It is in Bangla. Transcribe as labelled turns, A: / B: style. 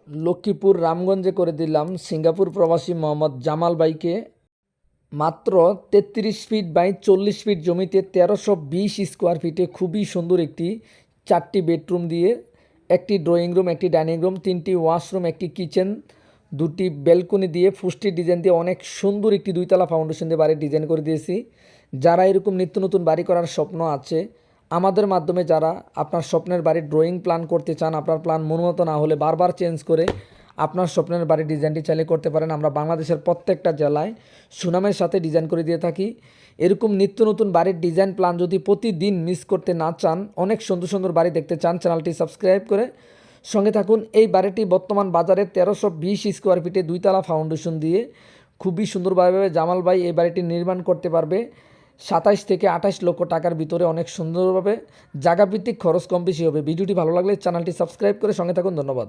A: লক্ষ্মীপুর রামগঞ্জে করে দিলাম সিঙ্গাপুর প্রবাসী মোহাম্মদ জামাল ভাইকে মাত্র 33 ফিট বাই 40 ফিট জমিতে 1320 স্কোয়ার ফিটে খুবই সুন্দর একটি 4টি বেডরুম দিয়ে একটি ড্রয়িং রুম, একটি ডাইনিং রুম, 3টি ওয়াশরুম, একটি কিচেন, 2টি ব্যালকনি দিয়ে ফুস্টি ডিজাইন দিয়ে অনেক সুন্দর একটি 2তলা ফাউন্ডেশন দিয়ে বাড়ির ডিজাইন করে দিয়েছি। যারা এরকম নিত্য নতুন বাড়ি করার স্বপ্ন আছে, আমাদের মাধ্যমে যারা আপনার স্বপ্নের বাড়ির ড্রয়িং প্ল্যান করতে চান, আপনার প্ল্যান মনোমতো না হলে বারবার চেঞ্জ করে আপনার স্বপ্নের বাড়ির ডিজাইনটি চাইলে করতে পারেন। আমরা বাংলাদেশের প্রত্যেকটা জেলায় সুনামের সাথে ডিজাইন করে দিয়ে থাকি। এরকম নিত্য নতুন বাড়ির ডিজাইন প্ল্যান যদি প্রতিদিন মিস করতে না চান, অনেক সুন্দর সুন্দর বাড়ি দেখতে চান, চ্যানেলটি সাবস্ক্রাইব করে সঙ্গে থাকুন। এই বাড়িটি বর্তমান বাজারে 1320 স্কোয়ার ফিটে 2তলা ফাউন্ডেশন দিয়ে খুবই সুন্দরভাবে জামাল ভাই এই বাড়িটি নির্মাণ করতে পারবে 27 থেকে 28 লক্ষ টাকার ভিতরে। অনেক সুন্দরভাবে, জায়গাভিত্তিক খরচ কম বেশি হবে। ভিডিওটি ভালো লাগলে চ্যানেলটি সাবস্ক্রাইব করে সঙ্গে থাকুন। ধন্যবাদ।